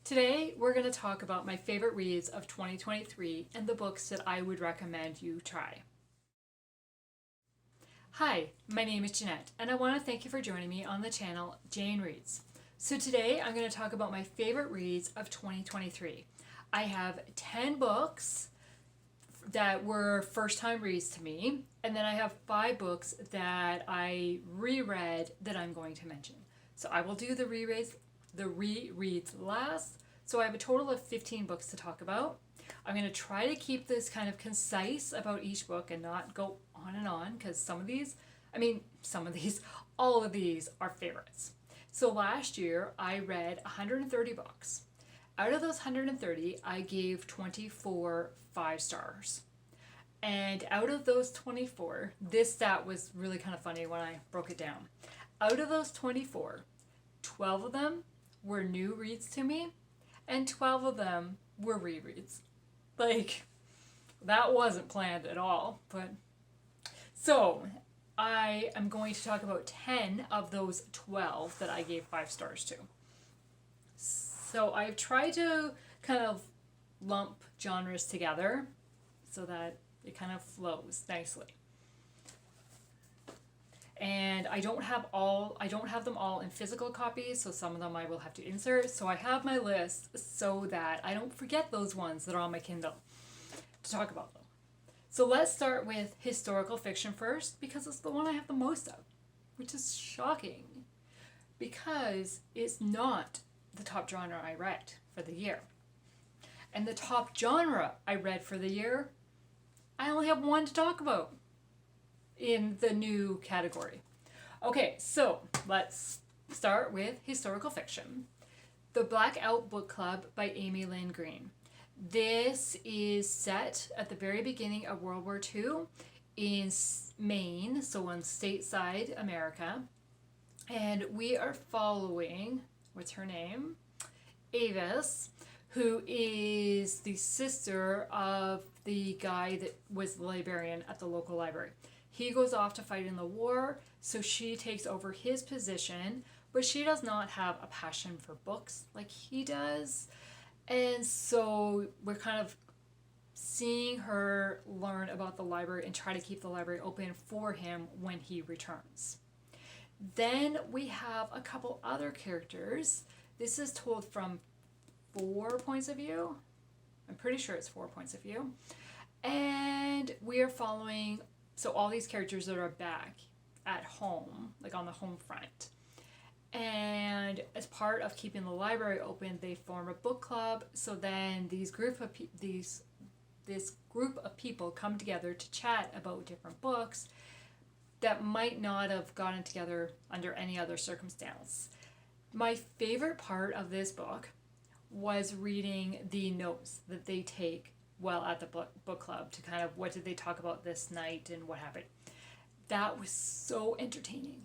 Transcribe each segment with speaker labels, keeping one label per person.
Speaker 1: Today, we're going to talk about my favorite reads of 2023 and the books that I would recommend you try. Hi, my name is Jeanette, and I want to thank you for joining me on the channel Jane Reads. So today, I'm going to talk about my favorite reads of 2023. I have 10 books that were first-time reads to me, and then I have 5 books that I reread that I'm going to mention. So I will do the rereads last. So I have a total of 15 books to talk about. I'm going to try to keep this kind of concise about each book and not go on and on, because all of these are favorites. So last year I read 130 books. Out of those 130, I gave 24 5 stars. And out of those 24, this stat was really kind of funny when I broke it down. Out of those 24, 12 of them were new reads to me, and 12 of them were rereads. That wasn't planned at all. But so I am going to talk about 10 of those 12 that I gave 5 stars to. So I've tried to kind of lump genres together so that it kind of flows nicely. And I don't have them all in physical copies, so some of them I will have to insert. So I have my list so that I don't forget those ones that are on my Kindle to talk about them. So let's start with historical fiction first, because it's the one I have the most of, which is shocking because it's not the top genre I read for the year. And the top genre I read for the year, I only have one to talk about in the new category. Okay, so let's start with historical fiction. The Blackout Book Club by Amy Lynn Green. This is set at the very beginning of World War II in Maine, so on stateside America. And we are following, what's her name? Avis, who is the sister of the guy that was the librarian at the local library. He goes off to fight in the war, so she takes over his position, but she does not have a passion for books like he does. And so we're kind of seeing her learn about the library and try to keep the library open for him when he returns. Then we have a couple other characters. This is told from 4 points of view. I'm pretty sure it's 4 points of view. And we are following all these characters that are back at home, like on the home front. And as part of keeping the library open, they form a book club. So then this group of people come together to chat about different books that might not have gotten together under any other circumstance. My favorite part of this book was reading the notes that they take while at the book club to kind of what did they talk about this night and what happened. That was so entertaining.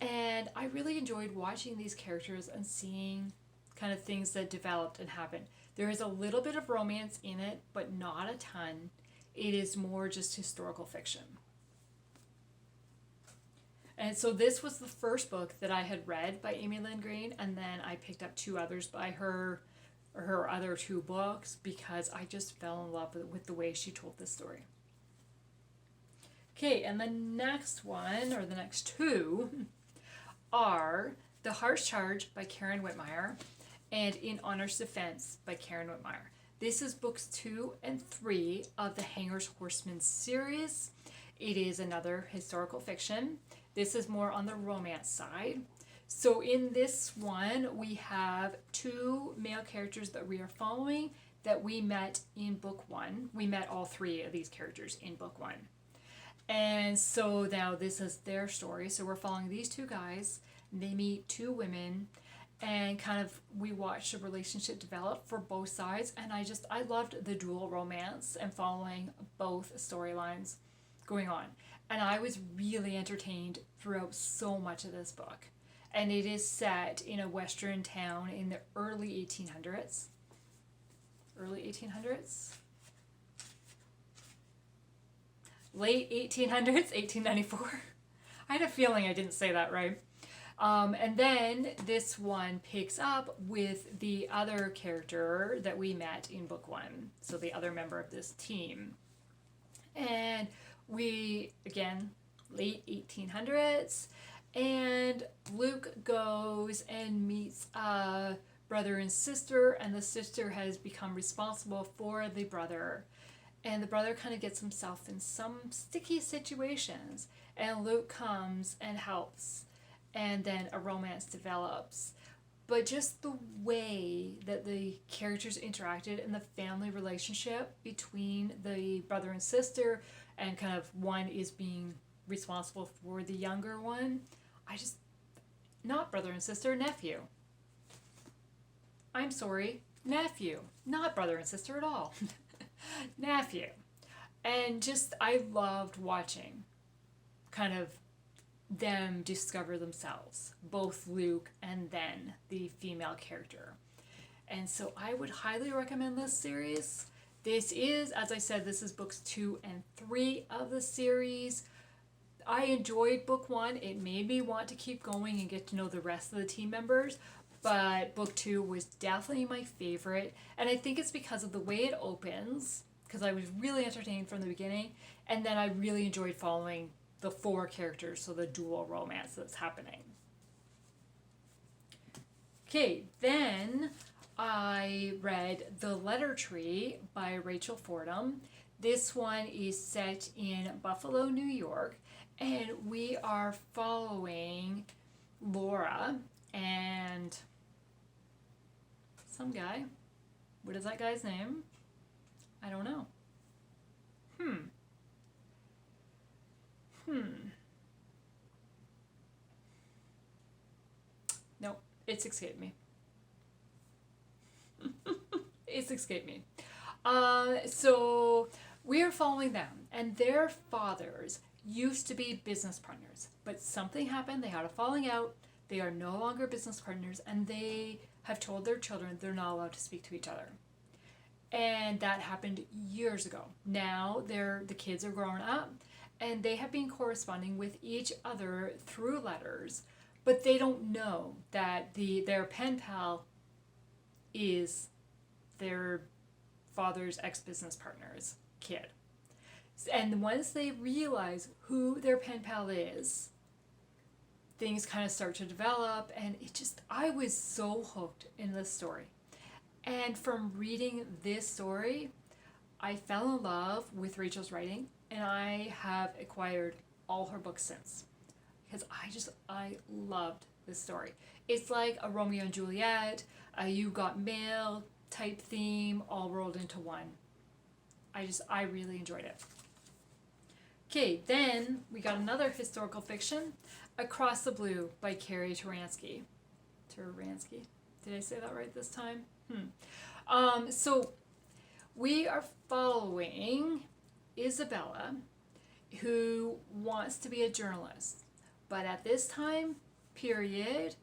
Speaker 1: And I really enjoyed watching these characters and seeing kind of things that developed and happened. There is a little bit of romance in it, but not a ton. It is more just historical fiction. And so this was the first book that I had read by Amy Lynn Green, and then I picked up 2 others by her, or her other 2 books, because I just fell in love with the way she told this story. Okay, and the next one, or the next 2, are The Harsh Charge by Karen Whitmire and In Honor's Defense by Karen Whitmire. This is books 2 and 3 of the Hanger's Horseman series. It is another historical fiction. This is more on the romance side. So in this one, we have 2 male characters that we are following that we met in book 1. We met all 3 of these characters in book 1. And so now this is their story. So we're following these 2 guys. They meet 2 women, and kind of we watch the relationship develop for both sides. And I loved the dual romance and following both storylines going on. And I was really entertained throughout so much of this book. And it is set in a western town in the early 1800s. Early 1800s? Late 1800s, 1894. I had a feeling I didn't say that right. And then this one picks up with the other character that we met in book one, so the other member of this team. And we, again, late 1800s, and Luke goes and meets a brother and sister, and the sister has become responsible for the brother. And the brother kind of gets himself in some sticky situations, and Luke comes and helps, and then a romance develops. But just the way that the characters interacted and the family relationship between the brother and sister, and kind of one is being responsible for the younger one, not brother and sister, nephew. I'm sorry, nephew, not brother and sister at all. Nephew. And just, I loved watching kind of them discover themselves, both Luke and then the female character. And so I would highly recommend this series. This is, as I said, this is books 2 and 3 of the series. I enjoyed book 1. It made me want to keep going and get to know the rest of the team members. But book 2 was definitely my favorite. And I think it's because of the way it opens, because I was really entertained from the beginning. And then I really enjoyed following the 4 characters, so the dual romance that's happening. Okay, then I read The Letter Tree by Rachel Fordham. This one is set in Buffalo, New York, and we are following Laura and some guy. What is that guy's name? I don't know. Nope, it's escaped me. It's escaped me. So we are following them, and their fathers used to be business partners, but something happened. They had a falling out. They are no longer business partners, and they have told their children they're not allowed to speak to each other. And that happened years ago. Now the kids are grown up, and they have been corresponding with each other through letters, but they don't know that their pen pal is their father's ex-business partner's kid. And once they realize who their pen pal is, things kind of start to develop, and I was so hooked in this story. And from reading this story, I fell in love with Rachel's writing, and I have acquired all her books since. Because I loved this story. It's like a Romeo and Juliet, a You Got Mail type theme, all rolled into one. I really enjoyed it. Okay, then we got another historical fiction, Across the Blue by Carrie Taransky. Taransky? Did I say that right this time? So we are following Isabella, who wants to be a journalist. But at this time period,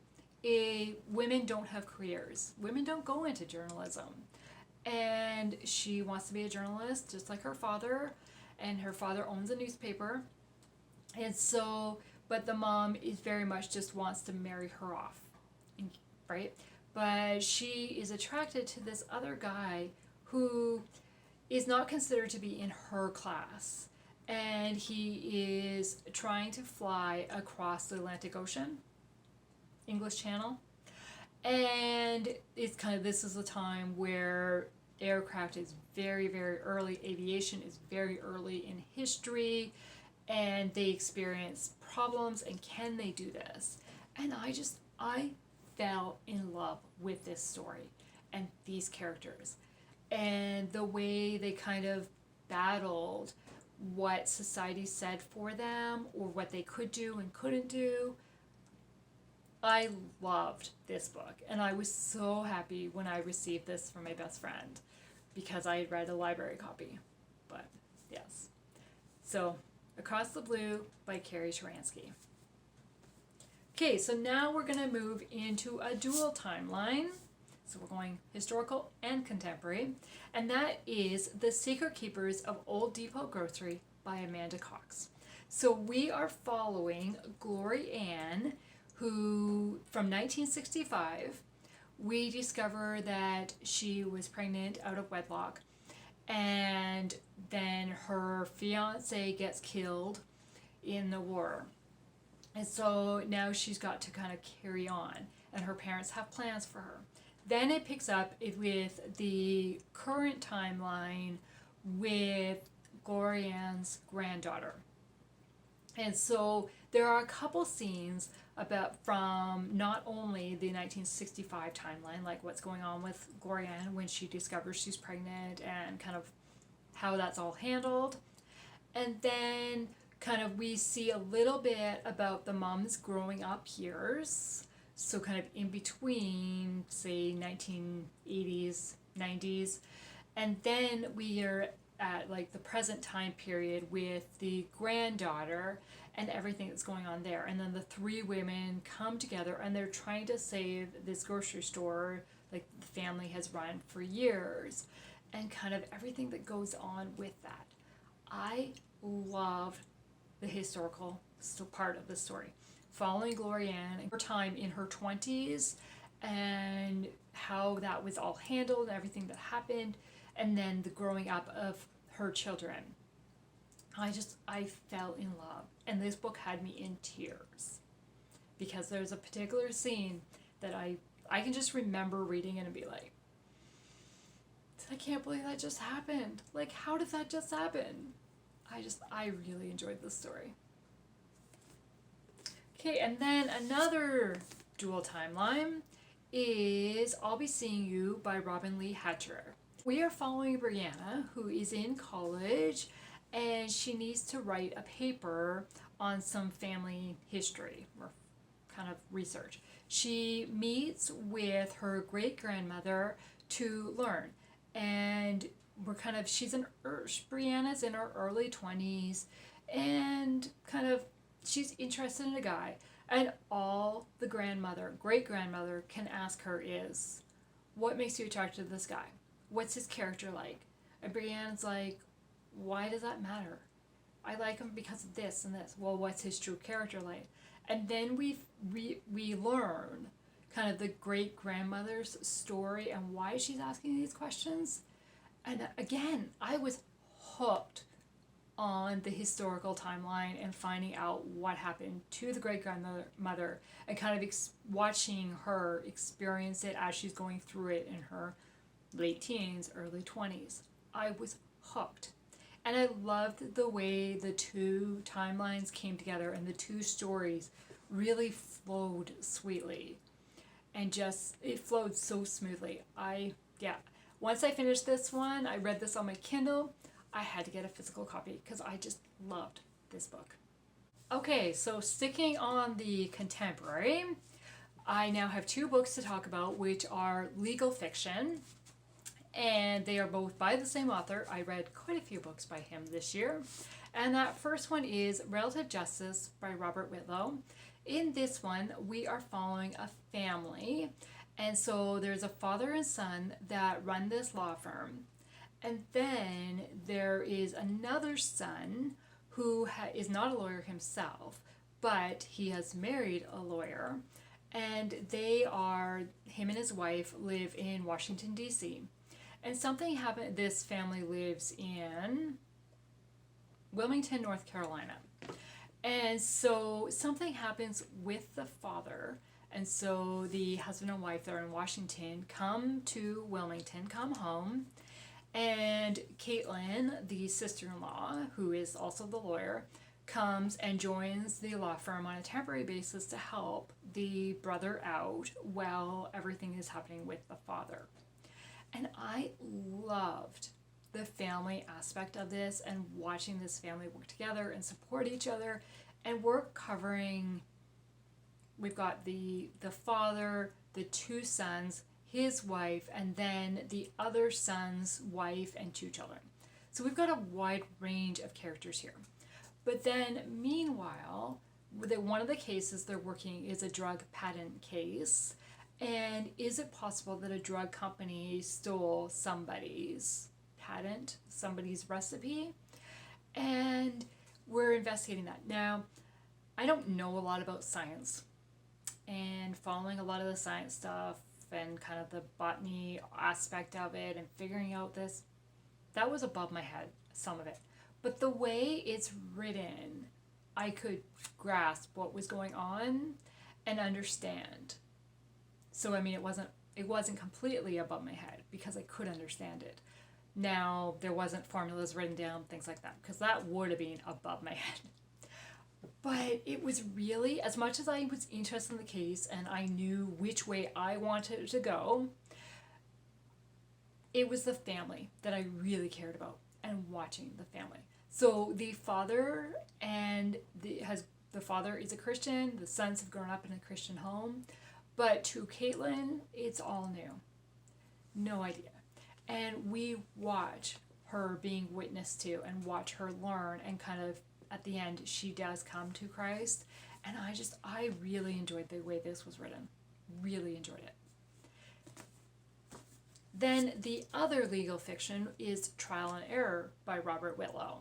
Speaker 1: women don't have careers. Women don't go into journalism. And she wants to be a journalist, just like her father. And her father owns a newspaper. And so, but the mom is very much just wants to marry her off, right? But she is attracted to this other guy who is not considered to be in her class. And he is trying to fly across the Atlantic Ocean, English Channel. And it's this is a time where aircraft is very, very early. Aviation is very early in history. And they experience problems, and can they do this? And I fell in love with this story and these characters. And the way they kind of battled what society said for them, or what they could do and couldn't do. I loved this book, and I was so happy when I received this from my best friend, because I had read a library copy. But yes, so Across the Blue by Carrie Taransky. Okay, so now we're going to move into a dual timeline. So we're going historical and contemporary. And that is The Secret Keepers of Old Depot Grocery by Amanda Cox. So we are following Glory Ann, who, from 1965, we discover that she was pregnant out of wedlock, and then her fiance gets killed in the war. And so now she's got to kind of carry on, and her parents have plans for her. Then it picks up with the current timeline with Glorianne's granddaughter. And so there are a couple scenes about from not only the 1965 timeline, like what's going on with Glorianne when she discovers she's pregnant and kind of how that's all handled. And then kind of we see a little bit about the mom's growing up years. So kind of in between, say, 1980s, 90s. And then we are at like the present time period with the granddaughter and everything that's going on there. And then the three women come together and they're trying to save this grocery store like the family has run for years, and kind of everything that goes on with that. I love the historical part of the story, following Glorianne and her time in her 20s and how that was all handled and everything that happened, and then the growing up of her children. I fell in love, and this book had me in tears because there's a particular scene that I can just remember reading it and be like, I can't believe that just happened. Like, how did that just happen? I really enjoyed this story. Okay, and then another dual timeline is I'll Be Seeing You by Robin Lee Hatcher. We are following Brianna, who is in college, and she needs to write a paper on some family history or kind of research. She meets with her great-grandmother to learn, and Brianna's in her early 20s, and kind of she's interested in a guy, and all the great-grandmother can ask her is, what makes you attracted to this guy? What's his character like? And Brianna's like, why does that matter? I like him because of this and this. Well, what's his true character like? And then we learn kind of the great-grandmother's story and why she's asking these questions. And again, I was hooked on the historical timeline and finding out what happened to the great-grandmother and kind of watching her experience it as she's going through it in her late teens, early 20s. I was hooked. And I loved the way the two timelines came together and the two stories really flowed sweetly. And just, it flowed so smoothly. Once I finished this one, I read this on my Kindle. I had to get a physical copy because I just loved this book. Okay, so sticking on the contemporary, I now have two books to talk about, which are legal fiction, and they are both by the same author. I read quite a few books by him this year. And that first one is Rel of Justice by Robert Whitlow. In this one, we are following a family. And so there's a father and son that run this law firm. And then there is another son who is not a lawyer himself, but he has married a lawyer. And him and his wife live in Washington, D.C. And something happened. This family lives in Wilmington, North Carolina. And so something happens with the father. And so the husband and wife that are in Washington come to Wilmington, come home. And Caitlin, the sister-in-law, who is also the lawyer, comes and joins the law firm on a temporary basis to help the brother out while everything is happening with the father. And I loved the family aspect of this and watching this family work together and support each other. And we're covering, we've got the father, the two sons, his wife, and then the other son's wife and two children. So we've got a wide range of characters here. But then meanwhile, one of the cases they're working is a drug patent case. And is it possible that a drug company stole somebody's patent, somebody's recipe? And we're investigating that. Now, I don't know a lot about science, and following a lot of the science stuff and kind of the botany aspect of it and figuring out this, that was above my head, some of it. But the way it's written, I could grasp what was going on and understand. So I mean, it wasn't completely above my head because I could understand it. Now, there wasn't formulas written down, things like that, because that would have been above my head. But it was really, as much as I was interested in the case and I knew which way I wanted it to go, it was the family that I really cared about and watching the family. So the father the father is a Christian, the sons have grown up in a Christian home, but to Caitlin, it's all new. No idea. And we watch her being witnessed to and watch her learn, and kind of at the end she does come to Christ, and I really enjoyed the way this was written. Really enjoyed it. Then the other legal fiction is Trial and Error by Robert Whitlow.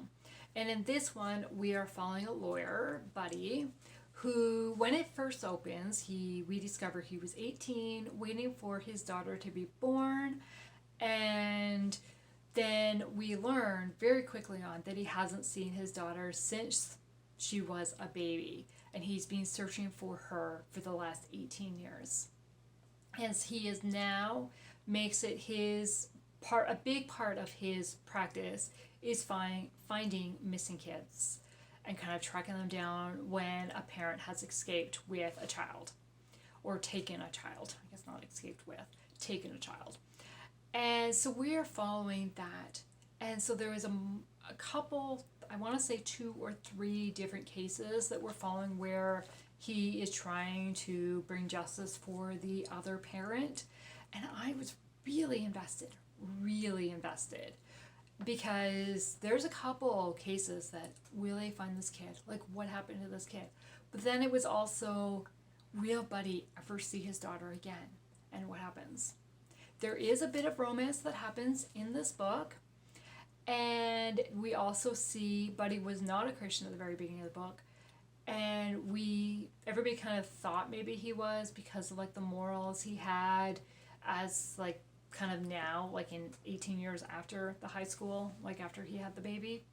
Speaker 1: And in this one, we are following a lawyer, Buddy, who, when it first opens, we discover he was 18, waiting for his daughter to be born, and then we learn very quickly on that he hasn't seen his daughter since she was a baby, and he's been searching for her for the last 18 years. As he is now makes it a big part of his practice is finding missing kids and kind of tracking them down when a parent has escaped with a child, or taken a child. I guess not escaped with, taken a child. And so we are following that. And so there is a couple, I want to say 2 or 3 different cases that we're following where he is trying to bring justice for the other parent. And I was really invested, because there's a couple cases that, will they find this kid? Like, what happened to this kid? But then it was also, will Buddy ever see his daughter again? And what happens? There is a bit of romance that happens in this book. And we also see Buddy was not a Christian at the very beginning of the book. And everybody kind of thought maybe he was, because of like the morals he had as like kind of now, like in 18 years after the high school, like after he had the baby,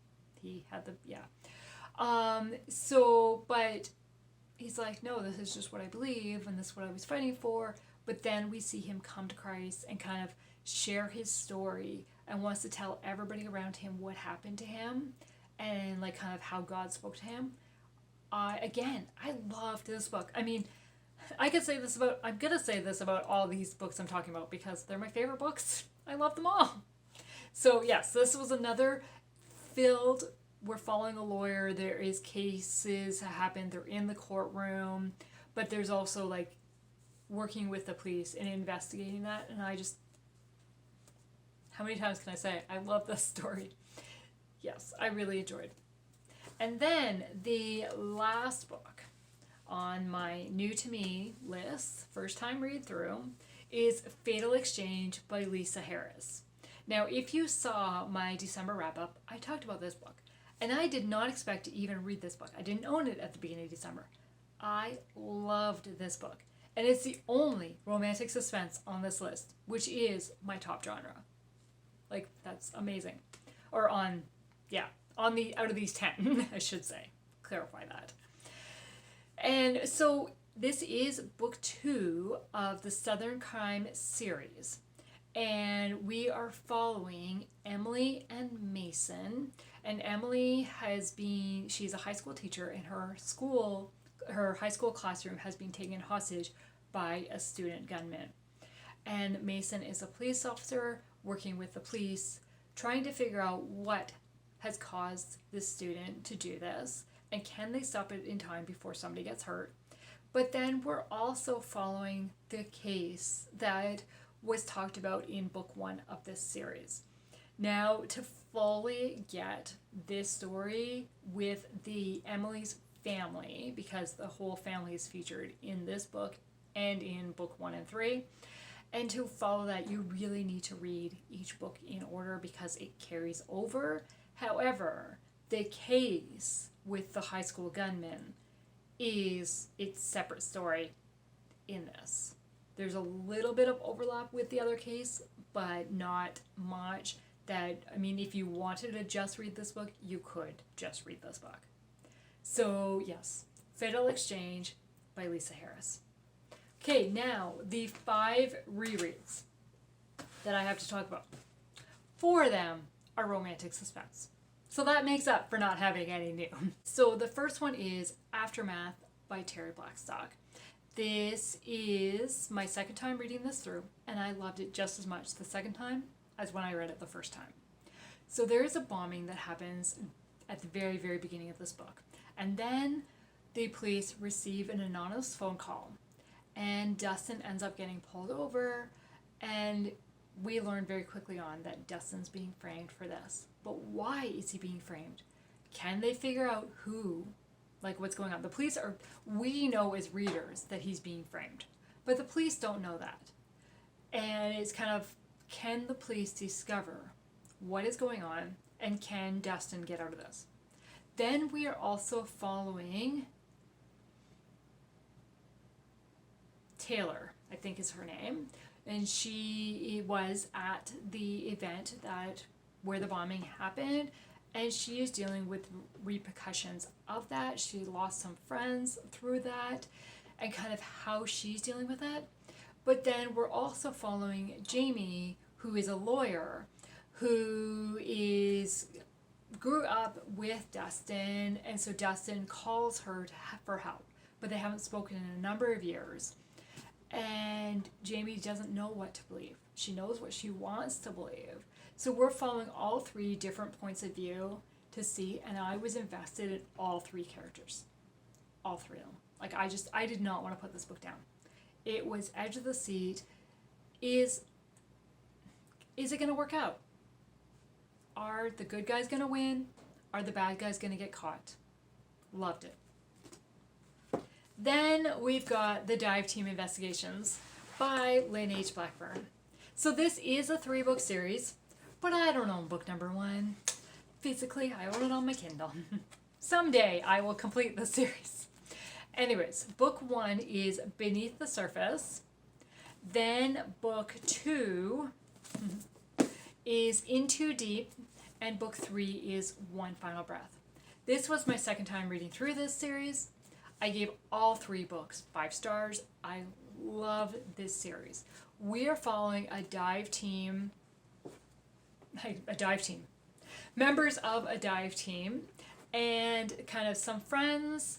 Speaker 1: but he's like, no, this is just what I believe and this is what I was fighting for. But then we see him come to Christ and kind of share his story and wants to tell everybody around him what happened to him and like kind of how God spoke to him. I loved this book. I mean, I'm going to say this about all these books I'm talking about because they're my favorite books. I love them all. So yes, this was another we're following a lawyer. There is cases that happen. They're in the courtroom, but there's also like working with the police and investigating that. And how many times can I say, I love this story? Yes, I really enjoyed. And then the last book on my new to me list, first time read through, is Fatal Exchange by Lisa Harris. Now, if you saw my December wrap up, I talked about this book, and I did not expect to even read this book. I didn't own it at the beginning of December. I loved this book, and it's the only romantic suspense on this list, which is my top genre. Like, that's amazing. Or out of these 10, I should say. Clarify that. And so this is book 2 of the Southern Crime series. And we are following Emily and Mason. And Emily she's a high school teacher, and her high school classroom has been taken hostage by a student gunman. And Mason is a police officer working with the police, trying to figure out what has caused this student to do this, and can they stop it in time before somebody gets hurt. But then we're also following the case that was talked about in book 1 of this series. Now, to fully get this story with the Emily's family, because the whole family is featured in this book and in book 1 and 3, and to follow that, you really need to read each book in order because it carries over. However, the case with the high school gunman is its separate story. in this. There's a little bit of overlap with the other case, but not much. That, I mean, if you wanted to just read this book, you could just read this book. So, yes, Fatal Exchange by Lisa Harris. Okay, now the 5 rereads that I have to talk about. 4 of them are romantic suspense. So that makes up for not having any new. So the first one is Aftermath by Terry Blackstock. This is my second time reading this through, and I loved it just as much the second time as when I read it the first time. So there is a bombing that happens at the very, very beginning of this book. And then the police receive an anonymous phone call, and Dustin ends up getting pulled over, and we learn very quickly on that Dustin's being framed for this. But why is he being framed? Can they figure out who, like what's going on? The police are, we know as readers that he's being framed, but the police don't know that. And it's kind of, can the police discover what is going on, and can Dustin get out of this? Then we are also following Taylor, I think is her name, and she was at the event that where the bombing happened, and she is dealing with repercussions of that. She lost some friends through that, and kind of how she's dealing with it. But then we're also following Jamie, who is a lawyer, who grew up with Dustin, and so Dustin calls her for help, but they haven't spoken in a number of years. And Jamie doesn't know what to believe. She knows what she wants to believe. So we're following all 3 different points of view to see, and I was invested in all 3 characters. All 3 of them. Like, I did not want to put this book down. It was edge of the seat. Is it going to work out? Are the good guys going to win? Are the bad guys going to get caught? Loved it. Then we've got The Dive Team Investigations by Lynn H. Blackburn. So this is a 3-book series, but I don't own book number 1. Physically, I own it on my Kindle. Someday I will complete the series. Anyways, book 1 is Beneath the Surface. Then book 2 is In Too Deep, and book 3 is One Final Breath. This was my second time reading through this series. I gave all 3 books 5 stars. I love this series. We are following a dive team, members of a dive team, and kind of some friends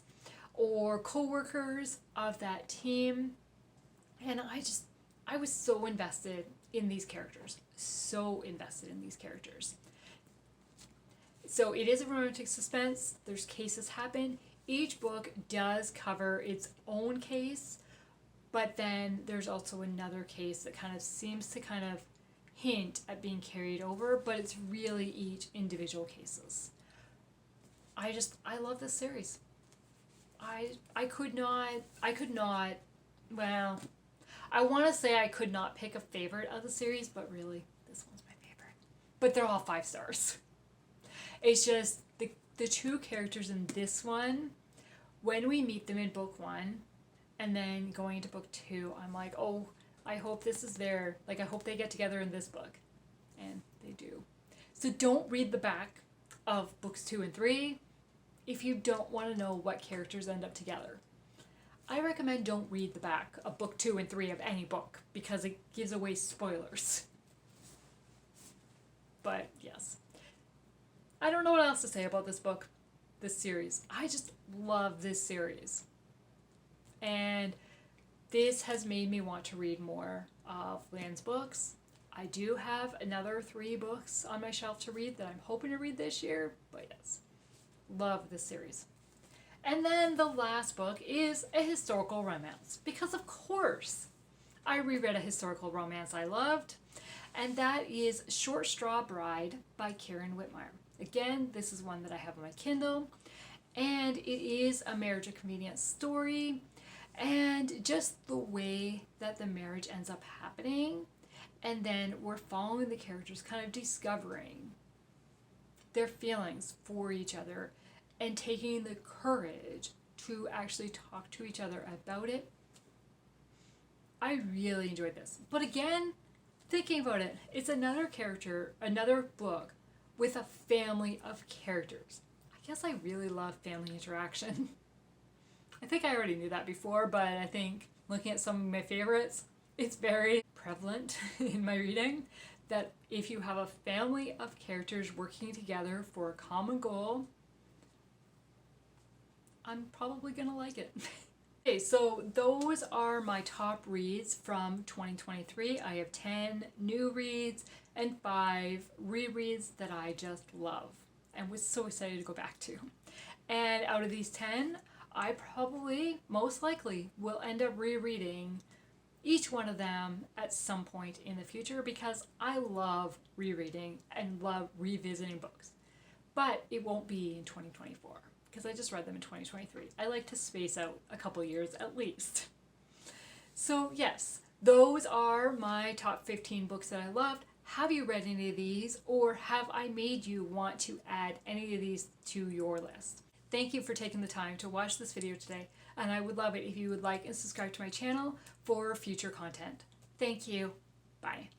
Speaker 1: or co-workers of that team. And I was so invested in these characters. So it is a romantic suspense. There's cases happen. Each book does cover its own case, but then there's also another case that kind of seems to kind of hint at being carried over, but it's really each individual cases. I love this series. I could not, well, I want to say I could not pick a favorite of the series, but really, this one's my favorite. But they're all 5 stars. It's just the 2 characters in this one, when we meet them in book 1, and then going into book 2, I'm like, oh, I hope this is there. Like, I hope they get together in this book. And they do. So don't read the back of books 2 and 3 if you don't want to know what characters end up together. I recommend don't read the back of book 2 and 3 of any book, because it gives away spoilers. But yes. I don't know what else to say about this book, this series. I just love this series. And this has made me want to read more of Lynn's books. I do have another 3 books on my shelf to read that I'm hoping to read this year, but yes, love this series. And then the last book is a historical romance, because of course I reread a historical romance I loved, and that is Short Straw Bride by Karen Whitmire. Again, this is one that I have on my Kindle, and it is a marriage of convenience story, and just the way that the marriage ends up happening, and then we're following the characters kind of discovering their feelings for each other and taking the courage to actually talk to each other about it. I really enjoyed this. But again, thinking about it, it's another character, another book with a family of characters. I guess I really love family interaction. I think I already knew that before, but I think looking at some of my favorites, it's very prevalent in my reading that if you have a family of characters working together for a common goal, I'm probably gonna like it. Okay, so those are my top reads from 2023. I have 10 new reads and 5 rereads that I just love and was so excited to go back to. And out of these 10, I probably, most likely, will end up rereading each one of them at some point in the future because I love rereading and love revisiting books. But it won't be in 2024 because I just read them in 2023. I like to space out a couple years at least. So yes, those are my top 15 books that I loved. Have you read any of these, or have I made you want to add any of these to your list? Thank you for taking the time to watch this video today, and I would love it if you would like and subscribe to my channel for future content. Thank you. Bye.